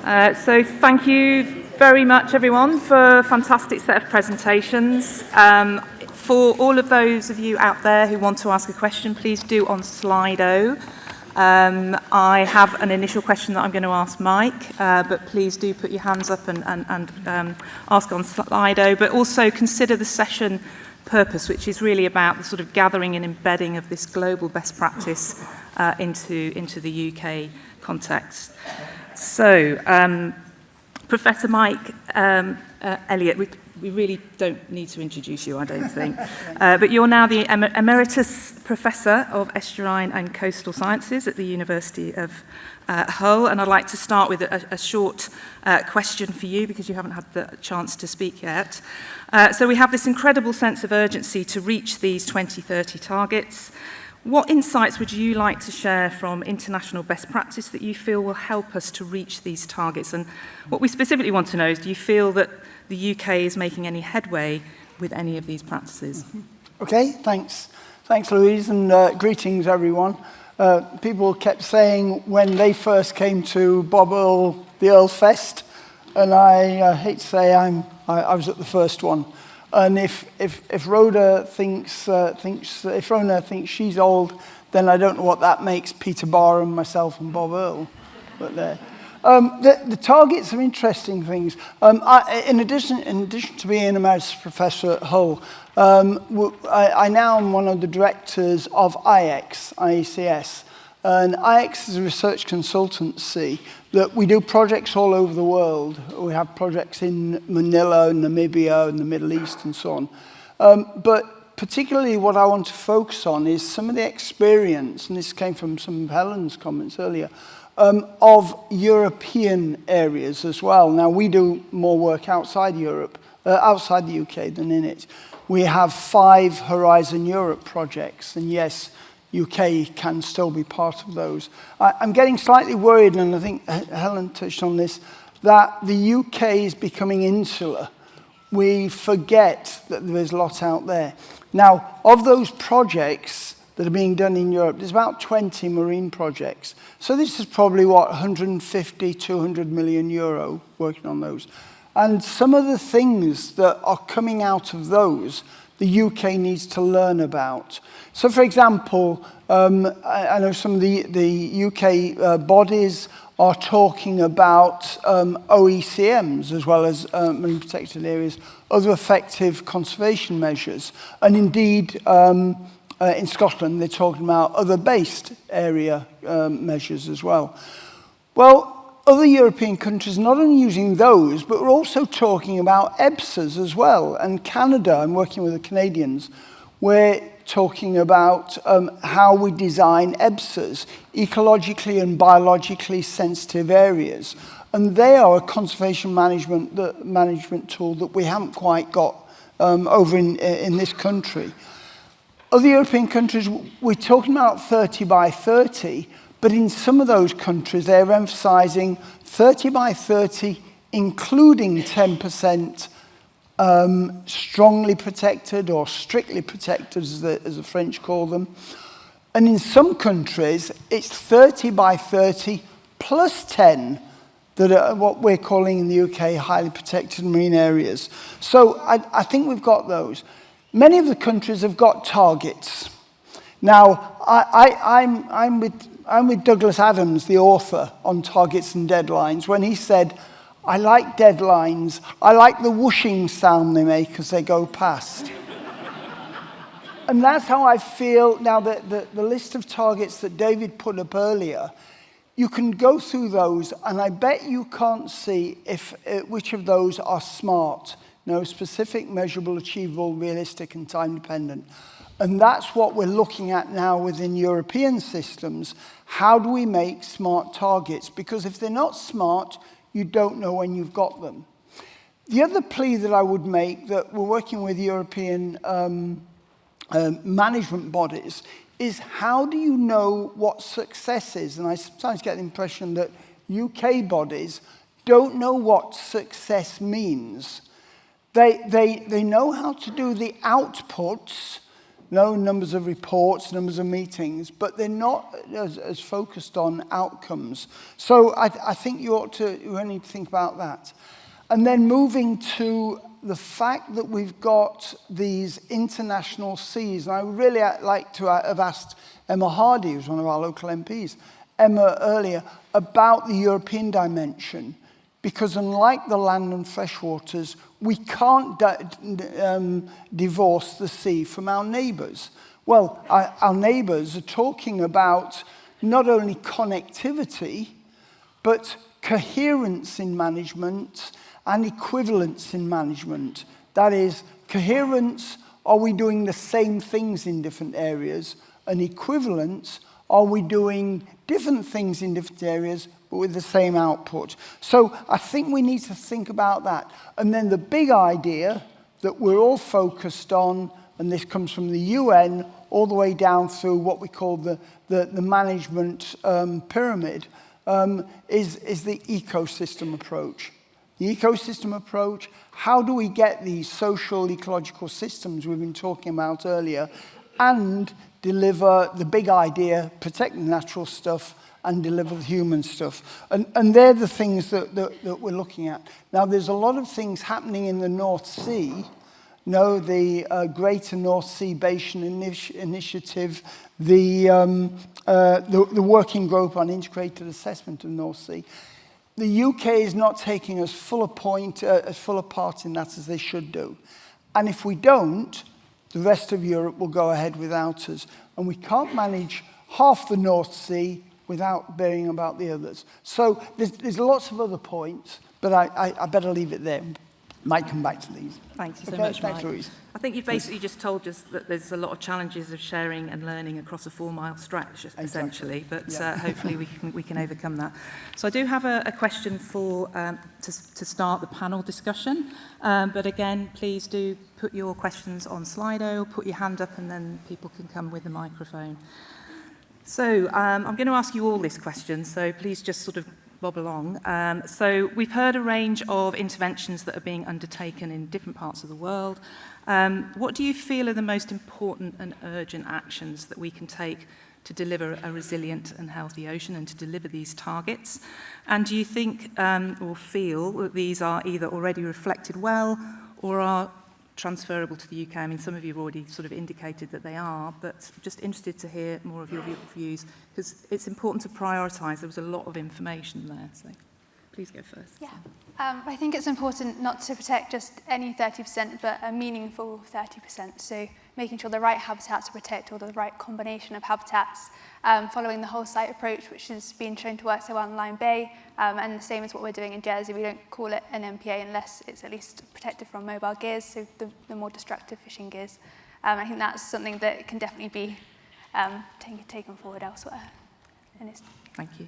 So thank you very much, everyone, for a fantastic set of presentations. For all of those of you out there who want to ask a question, please do on Slido. I have an initial question that I'm going to ask Mike, but please do put your hands up and ask on Slido. But also consider the session purpose, which is really about the sort of gathering and embedding of this global best practice into the UK context. So, Professor Mike Elliott, we really don't need to introduce you, I don't think. But you're now the Emeritus Professor of Estuarine and Coastal Sciences at the University of Hull. And I'd like to start with a short question for you, because you haven't had the chance to speak yet. So we have this incredible sense of urgency to reach these 2030 targets. What insights would you like to share from international best practice that you feel will help us to reach these targets? And what we specifically want to know is, do you feel that the UK is making any headway with any of these practices? Okay, thanks. Thanks, Louise, and greetings, everyone. People kept saying when they first came to Bob Earl, the Earl Fest, and I hate to say I was at the first one. And if Rhoda thinks she's old, then I don't know what that makes Peter Barham, myself, and Bob Earl. But there. The targets are interesting things. In addition to being an emeritus professor at Hull, I now am one of the directors of IECS. And IECS is a research consultancy that we do projects all over the world. We have projects in Manila, Namibia, and the Middle East, and so on. But particularly what I want to focus on is some of the experience, and this came from some of Helen's comments earlier, of European areas as well. Now, we do more work outside Europe, outside the UK than in it. We have 5 Horizon Europe projects, and yes, UK can still be part of those. I'm getting slightly worried, and I think Helen touched on this, that the UK is becoming insular. We forget that there's a lot out there. Now, of those projects that are being done in Europe, there's about 20 marine projects. So this is probably, 150, 200 million euro working on those. And some of the things that are coming out of those, the UK needs to learn about. So, for example, I know some of the UK bodies are talking about OECMs as well as marine protected areas, other effective conservation measures. And indeed, in Scotland, they're talking about other based area measures as well. Well, other European countries not only using those, but we're also talking about EBSAs as well. And Canada, I'm working with the Canadians, we're talking about how we design EBSAs, ecologically and biologically sensitive areas. And they are a conservation management tool that we haven't quite got over in this country. Other European countries, we're talking about 30 by 30, but in some of those countries, they're emphasizing 30 by 30, including 10% strongly protected or strictly protected, as the French call them. And in some countries, it's 30 by 30 plus 10 that are what we're calling in the UK highly protected marine areas. So I think we've got those. Many of the countries have got targets. Now, I'm with Douglas Adams, the author, on targets and deadlines, when he said, I like deadlines. I like the whooshing sound they make as they go past. And that's how I feel. Now, the list of targets that David put up earlier, you can go through those, and I bet you can't see which of those are smart. No, specific, measurable, achievable, realistic, and time-dependent. And that's what we're looking at now within European systems. How do we make smart targets? Because if they're not smart, you don't know when you've got them. The other plea that I would make, that we're working with European management bodies, is how do you know what success is? And I sometimes get the impression that UK bodies don't know what success means. They know how to do the outputs. no numbers of reports, numbers of meetings, but they're not as focused on outcomes. So I think you need to think about that. And then moving to the fact that we've got these international Cs, and I would really like to have asked Emma Hardy, who's one of our local MPs, Emma earlier, about the European dimension. Because unlike the land and freshwaters, we can't divorce the sea from our neighbours. Well, our neighbours are talking about not only connectivity, but coherence in management and equivalence in management. That is, coherence, are we doing the same things in different areas? And equivalence, are we doing different things in different areas, but with the same output? So I think we need to think about that. And then the big idea that we're all focused on, and this comes from the UN all the way down through what we call the management pyramid, is the ecosystem approach. The ecosystem approach, how do we get these social ecological systems we've been talking about earlier and deliver the big idea, protect the natural stuff, and deliver the human stuff. And they're the things that we're looking at. Now, there's a lot of things happening in the North Sea. The Greater North Sea Basin Initiative, the Working Group on Integrated Assessment of the North Sea. The UK is not taking as full a part in that as they should do. And if we don't, the rest of Europe will go ahead without us. And we can't manage half the North Sea without bearing about the others. So there's lots of other points, but I better leave it there. Might come back to these. Thank you so much, Mike. Thanks, Louise. I think you've basically just told us that there's a lot of challenges of sharing and learning across a 4-mile stretch, essentially, but hopefully we can overcome that. So I do have a question for to start the panel discussion, but again, please do put your questions on Slido, put your hand up, and then people can come with the microphone. So I'm going to ask you all this question, so please just sort of bob along. So we've heard a range of interventions that are being undertaken in different parts of the world. What do you feel are the most important and urgent actions that we can take to deliver a resilient and healthy ocean and to deliver these targets? And do you think or feel that these are either already reflected well or are transferable to the UK? I mean, some of you have already sort of indicated that they are, but just interested to hear more of your views, because it's important to prioritise. There was a lot of information there, so please go first. Yeah, I think it's important not to protect just any 30%, but a meaningful 30%. So making sure the right habitats are protected, or the right combination of habitats, following the whole site approach, which has been shown to work so well in Lyme Bay, and the same as what we're doing in Jersey. We don't call it an MPA unless it's at least protected from mobile gears, so the more destructive fishing gears. I think that's something that can definitely be taken forward elsewhere. Thank you.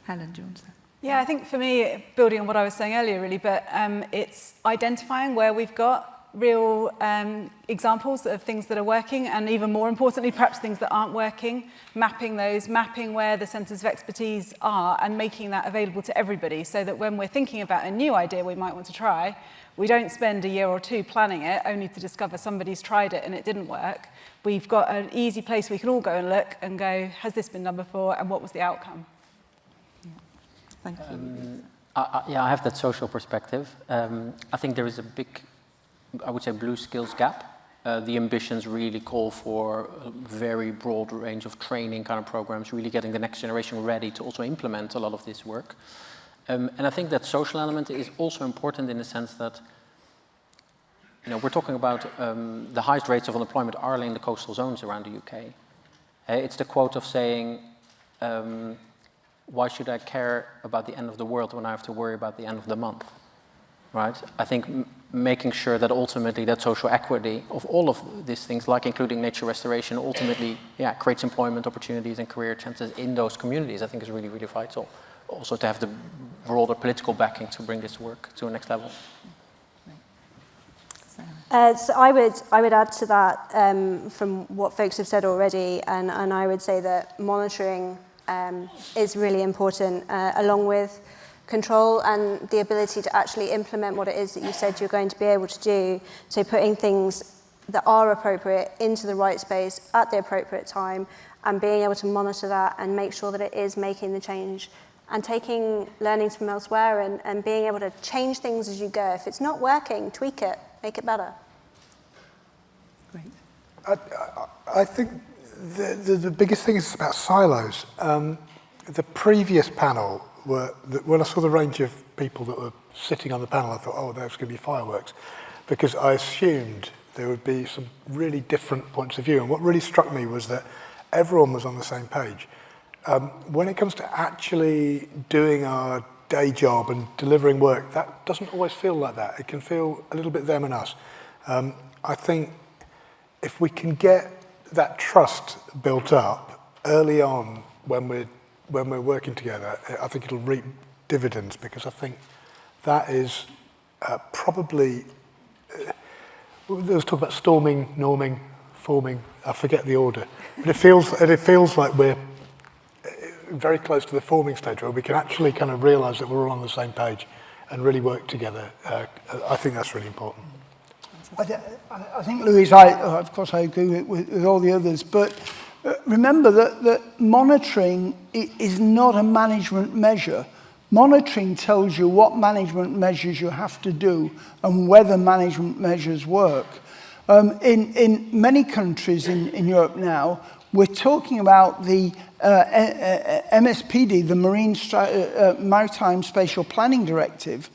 Helen, do you want to say? Yeah, I think for me, building on what I was saying earlier really, but it's identifying where we've got real examples of things that are working, and even more importantly, perhaps things that aren't working, mapping where the centres of expertise are and making that available to everybody, so that when we're thinking about a new idea we might want to try, we don't spend a year or two planning it only to discover somebody's tried it and it didn't work. We've got an easy place we can all go and look and go, has this been done before, and what was the outcome? Thank you. I have that social perspective. I think there is a big, I would say, blue skills gap. The ambitions really call for a very broad range of training kind of programs, really getting the next generation ready to also implement a lot of this work. And I think that social element is also important in the sense that, we're talking about the highest rates of unemployment are in the coastal zones around the UK. It's the quote of saying, why should I care about the end of the world when I have to worry about the end of the month, right? I think making sure that ultimately that social equity of all of these things, like including nature restoration, ultimately creates employment opportunities and career chances in those communities, I think is really, really vital. Also to have the broader political backing to bring this work to a next level. So I would add to that from what folks have said already, and I would say that monitoring is really important, along with control and the ability to actually implement what it is that you said you're going to be able to do. So putting things that are appropriate into the right space at the appropriate time, and being able to monitor that and make sure that it is making the change and taking learnings from elsewhere and being able to change things as you go. If it's not working, tweak it, make it better. Great. I think the biggest thing is about silos. The previous panel, when I saw the range of people that were sitting on the panel, I thought, oh, there's going to be fireworks, because I assumed there would be some really different points of view. And what really struck me was that everyone was on the same page. When it comes to actually doing our day job and delivering work, that doesn't always feel like that. It can feel a little bit them and us. I think if we can get that trust built up early on when we're working together, I think it'll reap dividends, because I think that is probably, there was talk about storming, norming, forming, I forget the order, but it feels like we're very close to the forming stage where we can actually kind of realise that we're all on the same page and really work together. I think that's really important. I think, Louise, of course I agree with all the others, but remember that monitoring is not a management measure. Monitoring tells you what management measures you have to do and whether management measures work. In many countries in Europe now, we're talking about the MSPD, the Maritime Spatial Planning Directive,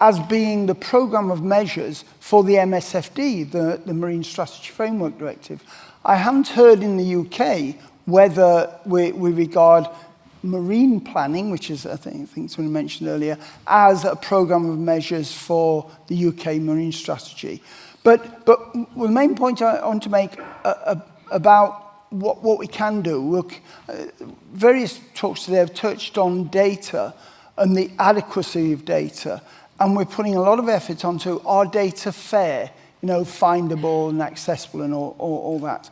as being the programme of measures for the MSFD, the Marine Strategy Framework Directive. I haven't heard in the UK whether we regard marine planning, which is, I think someone mentioned earlier, as a programme of measures for the UK marine strategy. But the main point I want to make about what we can do, look, various talks today have touched on data and the adequacy of data, and we're putting a lot of effort onto our data fair, findable and accessible and all that.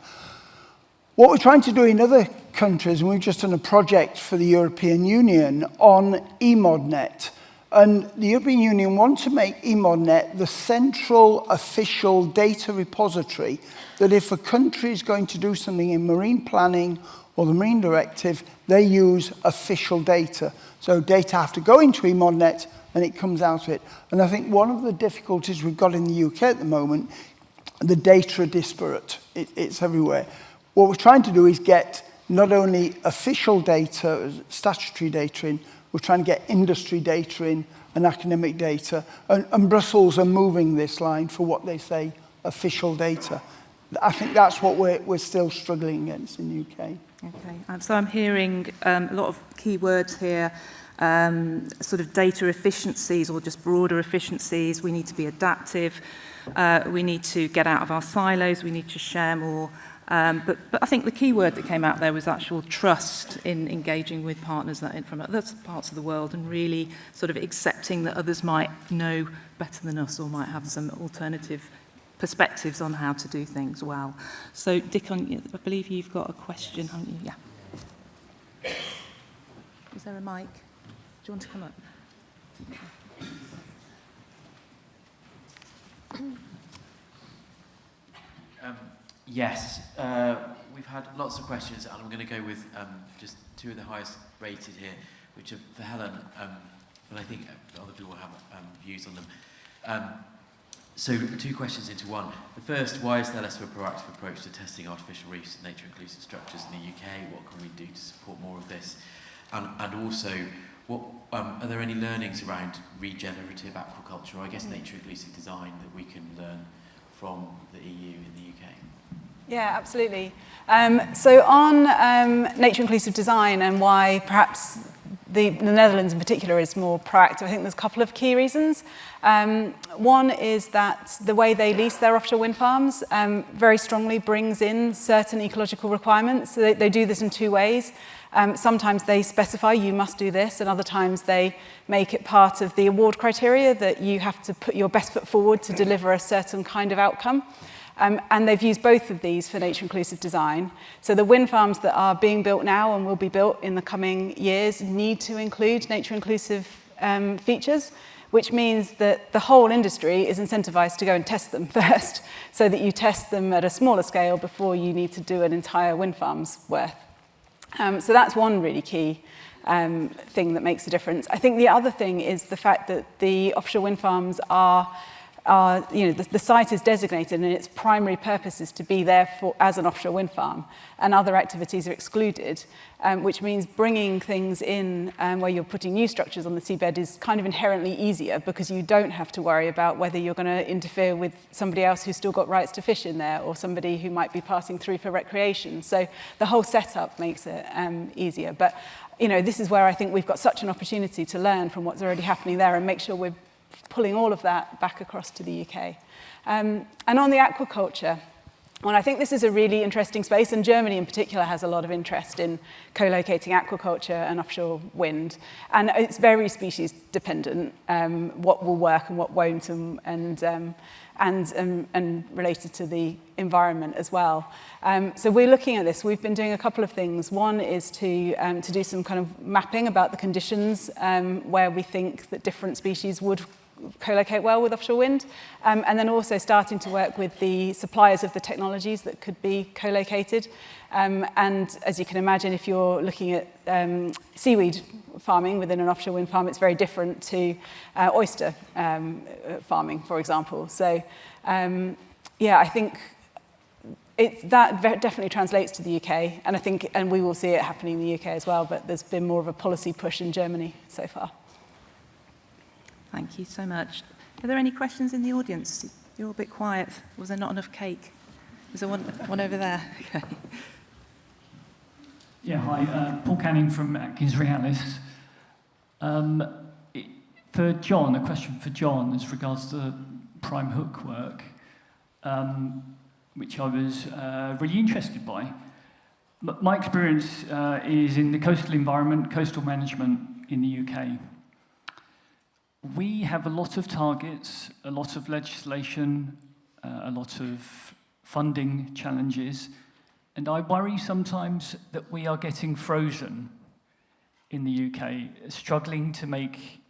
What we're trying to do in other countries, and we've just done a project for the European Union on eModNet, and the European Union want to make eModNet the central official data repository that if a country is going to do something in marine planning or the Marine Directive, they use official data. So data have to go into eModNet and it comes out of it. And I think one of the difficulties we've got in the UK at the moment, the data are disparate. It's everywhere. What we're trying to do is get not only official data, statutory data in, we're trying to get industry data in and academic data. And Brussels are moving this line for what they say official data. I think that's what we're still struggling against in the UK. Okay, so I'm hearing a lot of key words here, sort of data efficiencies or just broader efficiencies. We need to be adaptive. We need to get out of our silos. We need to share more. But I think the key word that came out there was actual trust in engaging with partners from other parts of the world and really sort of accepting that others might know better than us or might have some alternative perspectives on how to do things well. So, Dick, I believe you've got a question, haven't you? Yeah. Is there a mic? Do you want to come up? Yes, we've had lots of questions, and I'm going to go with just two of the highest rated here, which are for Helen, but I think other people have views on them. So two questions into one. The first, why is there less of a proactive approach to testing artificial reefs and nature-inclusive structures in the UK? What can we do to support more of this? And also, what are there any learnings around regenerative aquaculture, or I guess nature-inclusive design, that we can learn from the EU in the UK? Yeah, absolutely. So on nature-inclusive design and why perhaps the Netherlands in particular is more proactive, I think there's a couple of key reasons. One is that the way they lease their offshore wind farms very strongly brings in certain ecological requirements. So they do this in two ways. Sometimes they specify you must do this, and other times they make it part of the award criteria that you have to put your best foot forward to deliver a certain kind of outcome. And they've used both of these for nature-inclusive design. So the wind farms that are being built now and will be built in the coming years need to include nature-inclusive features, which means that the whole industry is incentivized to go and test them first, so that you test them at a smaller scale before you need to do an entire wind farm's worth. So that's one really key thing that makes a difference. I think the other thing is the fact that the offshore wind farms are the site is designated and its primary purpose is to be there as an offshore wind farm, and other activities are excluded, which means bringing things in where you're putting new structures on the seabed is kind of inherently easier, because you don't have to worry about whether you're going to interfere with somebody else who's still got rights to fish in there, or somebody who might be passing through for recreation. So the whole setup makes it easier. But this is where I think we've got such an opportunity to learn from what's already happening there and make sure we're pulling all of that back across to the UK. And on the aquaculture, well, I think this is a really interesting space, and Germany in particular has a lot of interest in co-locating aquaculture and offshore wind. And it's very species dependent, what will work and what won't, and related to the environment as well. So we're looking at this. We've been doing a couple of things. One is to do some kind of mapping about the conditions where we think that different species would co-locate well with offshore wind, and then also starting to work with the suppliers of the technologies that could be co-located. And as you can imagine, if you're looking at seaweed farming within an offshore wind farm, it's very different to oyster farming, for example. So I think that definitely translates to the UK, and we will see it happening in the UK as well, but there's been more of a policy push in Germany so far. Thank you so much. Are there any questions in the audience? You're a bit quiet. Was there not enough cake? Is there one over there? Okay. Yeah, hi. Paul Canning from Atkins Realis. For John, a question for John as regards to prime hook work, which I was really interested by. My experience is in the coastal environment, coastal management in the UK. We have a lot of targets, a lot of legislation, a lot of funding challenges, and I worry sometimes that we are getting frozen in the UK, struggling to make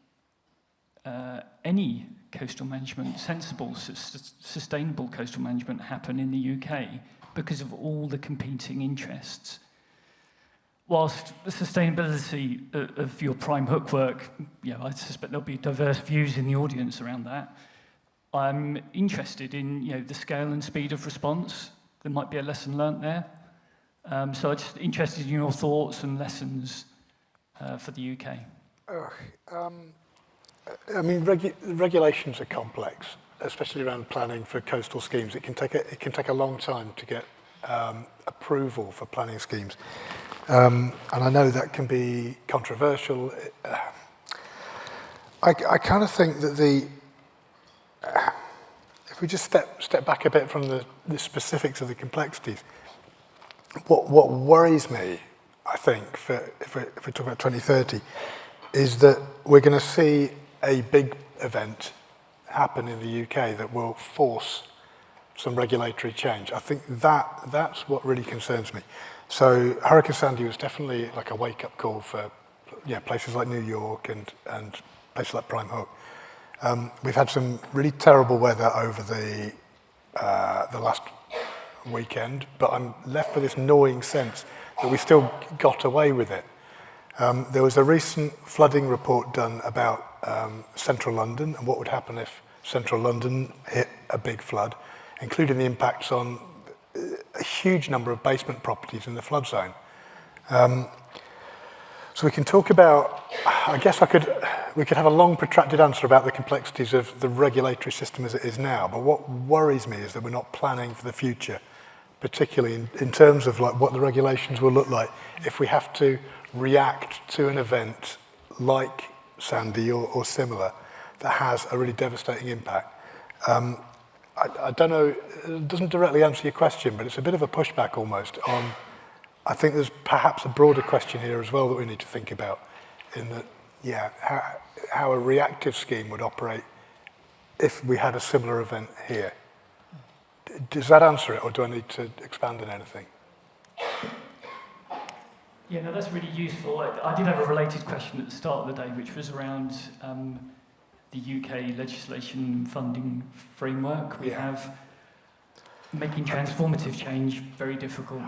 any coastal management, sensible, sustainable coastal management happen in the UK because of all the competing interests. Whilst the sustainability of your prime hook work, I suspect there'll be diverse views in the audience around that. I'm interested in the scale and speed of response. There might be a lesson learnt there. So I'm just interested in your thoughts and lessons for the UK. Regulations are complex, especially around planning for coastal schemes. It can take a long time to get approval for planning schemes. And I know that can be controversial. I kind of think that if we just step back a bit from the specifics of the complexities, what worries me, I think, if we talk about 2030, is that we're going to see a big event happen in the UK that will force some regulatory change. I think that's what really concerns me. So Hurricane Sandy was definitely like a wake-up call for places like New York and places like Prime Hook. We've had some really terrible weather over the last weekend, but I'm left with this gnawing sense that we still got away with it. There was a recent flooding report done about central London and what would happen if central London hit a big flood, including the impacts on a huge number of basement properties in the flood zone. So we can talk about, I guess we could have a long protracted answer about the complexities of the regulatory system as it is now, but what worries me is that we're not planning for the future, particularly in terms of like what the regulations will look like if we have to react to an event like Sandy or similar that has a really devastating impact. I don't know, it doesn't directly answer your question, but it's a bit of a pushback almost on, I think there's perhaps a broader question here as well that we need to think about in that, how a reactive scheme would operate if we had a similar event here. Does that answer it, or do I need to expand on anything? Yeah, no, that's really useful. I did have a related question at the start of the day, which was around the UK legislation funding framework. We have making transformative change very difficult.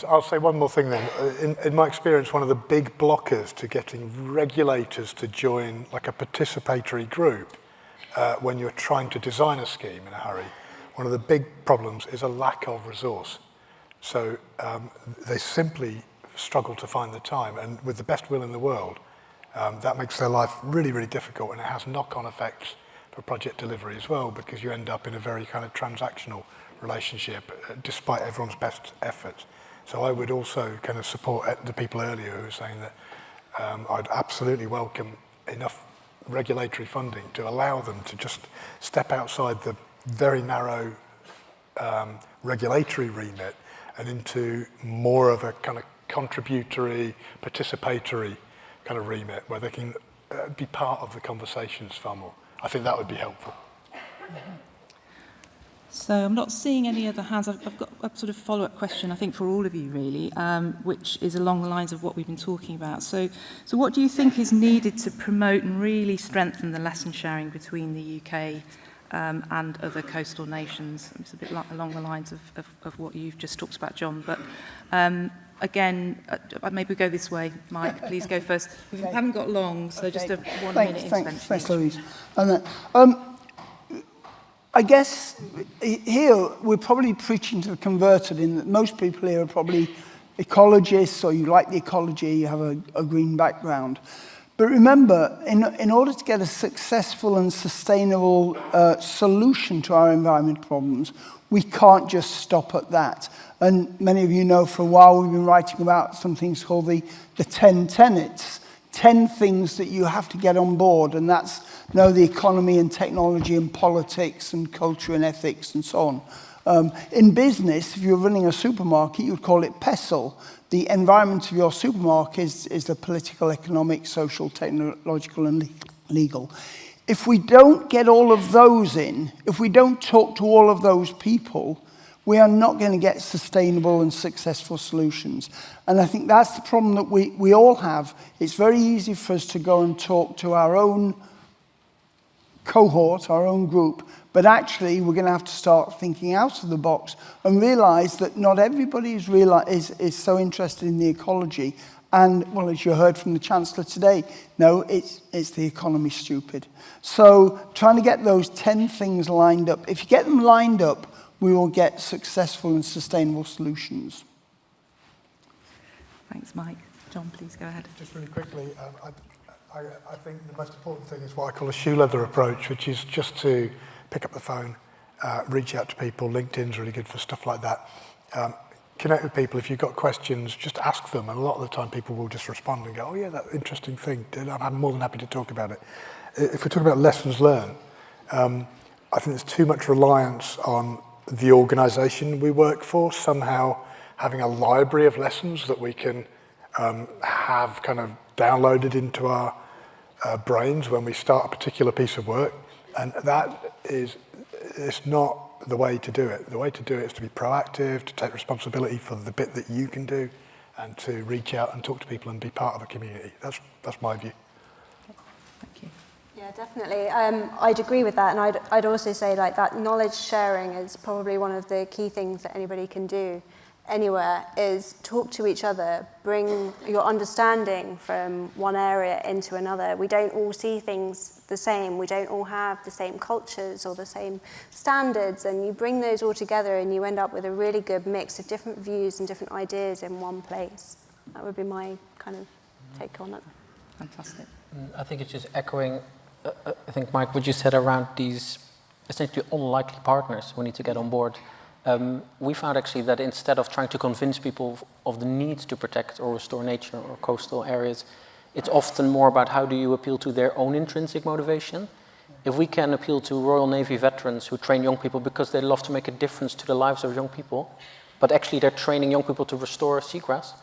I'll say one more thing then. In my experience, one of the big blockers to getting regulators to join like a participatory group when you're trying to design a scheme in a hurry, one of the big problems is a lack of resource. So they simply struggle to find the time, and with the best will in the world, that makes their life really, really difficult, and it has knock-on effects for project delivery as well, because you end up in a very kind of transactional relationship despite everyone's best efforts. So I would also kind of support the people earlier who were saying that I'd absolutely welcome enough regulatory funding to allow them to just step outside the very narrow regulatory remit and into more of a kind of contributory, participatory kind of remit where they can be part of the conversations far more. I think that would be helpful. So I'm not seeing any other hands. I've got a sort of follow-up question, I think, for all of you, really, which is along the lines of what we've been talking about. So what do you think is needed to promote and really strengthen the lesson sharing between the UK and other coastal nations? It's a bit along the lines of what you've just talked about, John. But again, maybe we go this way. Mike, please go first. We haven't got long, so just a 1 minute intervention. Thanks, Louise. And I guess here we're probably preaching to the converted in that most people here are probably ecologists, or you like the ecology, you have a green background. But remember, in order to get a successful and sustainable solution to our environmental problems, we can't just stop at that. And many of you know for a while we've been writing about some things called the 10 tenets, 10 things that you have to get on board, and that's the economy and technology and politics and culture and ethics and so on. In business, if you're running a supermarket, you would call it PESTLE. The environment of your supermarket is the political, economic, social, technological and legal. If we don't get all of those in, if we don't talk to all of those people, we are not going to get sustainable and successful solutions. And I think that's the problem that we all have. It's very easy for us to go and talk to our own cohort, our own group, but actually we're going to have to start thinking out of the box and realize that not everybody is so interested in the ecology. And, well, as you heard from the Chancellor today, no, it's the economy, stupid. So trying to get those 10 things lined up, if you get them lined up, we will get successful and sustainable solutions. Thanks, Mike. John, please go ahead. Just really quickly, I think the most important thing is what I call a shoe leather approach, which is just to pick up the phone, reach out to people. LinkedIn's really good for stuff like that. Connect with people. If you've got questions, just ask them. And a lot of the time people will just respond and go, oh yeah, that interesting thing. I'm more than happy to talk about it. If we talk about lessons learned, I think there's too much reliance on the organisation we work for, somehow having a library of lessons that we can have kind of downloaded into our brains when we start a particular piece of work. And it's not the way to do it. The way to do it is to be proactive, to take responsibility for the bit that you can do, and to reach out and talk to people and be part of a community. That's my view. Thank you. Yeah, definitely. I'd agree with that, and I'd also say like that knowledge sharing is probably one of the key things that anybody can do anywhere, is talk to each other, bring your understanding from one area into another. We don't all see things the same, we don't all have the same cultures or the same standards, and you bring those all together and you end up with a really good mix of different views and different ideas in one place. That would be my kind of take on it. Fantastic. I think it's just echoing, I think, Mike, what you said around these essentially unlikely partners we need to get on board. We found actually that instead of trying to convince people of the need to protect or restore nature or coastal areas, it's often more about how do you appeal to their own intrinsic motivation. If we can appeal to Royal Navy veterans who train young people because they love to make a difference to the lives of young people, but actually they're training young people to restore seagrass,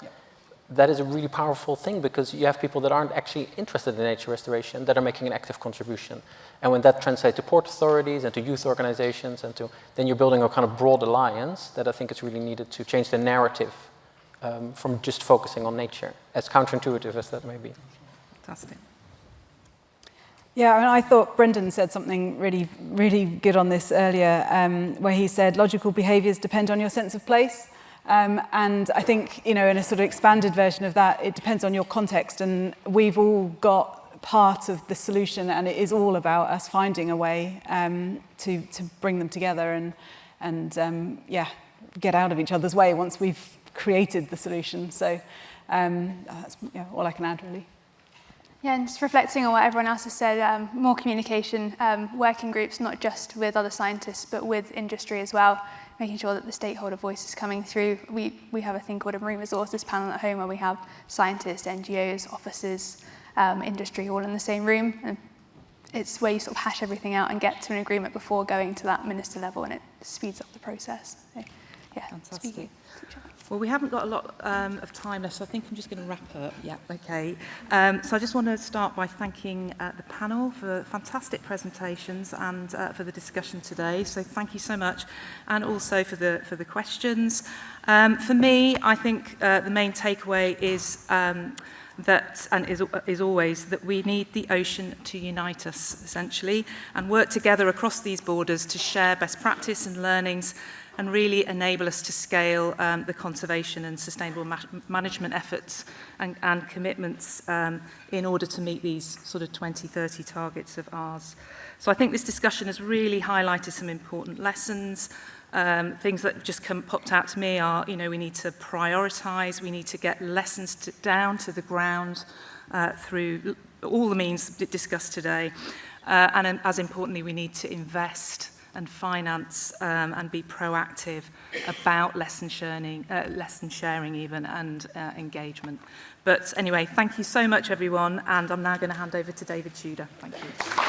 that is a really powerful thing, because you have people that aren't actually interested in nature restoration that are making an active contribution. And when that translates to port authorities and to youth organizations, and then you're building a kind of broad alliance that I think is really needed to change the narrative from just focusing on nature, as counterintuitive as that may be. Fantastic. Yeah, I mean, I thought Brendan said something really, really good on this earlier, where he said logical behaviours depend on your sense of place. And I think, you know, in a sort of expanded version of that, it depends on your context. And we've all got part of the solution, and it is all about us finding a way to bring them together and yeah, get out of each other's way once we've created the solution. So that's all I can add, really. Yeah, and just reflecting on what everyone else has said, more communication, working groups, not just with other scientists, but with industry as well, making sure that the stakeholder voice is coming through. We have a thing called a marine resources panel at home where we have scientists, NGOs, officers, industry all in the same room. And it's where you sort of hash everything out and get to an agreement before going to that minister level, and it speeds up the process. So, yeah, Fantastic. speaking. Well, we haven't got a lot of time left, so I think I'm just going to wrap up. Yeah, okay. So I just want to start by thanking the panel for fantastic presentations and for the discussion today. So thank you so much, and also for the questions. For me, I think the main takeaway is that, and is always, that we need the ocean to unite us, essentially, and work together across these borders to share best practice and learnings and really enable us to scale the conservation and sustainable management efforts and commitments in order to meet these sort of 2030 targets of ours. So I think this discussion has really highlighted some important lessons. Things that just popped out to me are, you know, we need to prioritise, we need to get lessons down to the ground through all the means discussed today. And as importantly, we need to invest and finance and be proactive about lesson sharing even, and engagement. But anyway, thank you so much, everyone, and I'm now going to hand over to David Tudor. Thank you.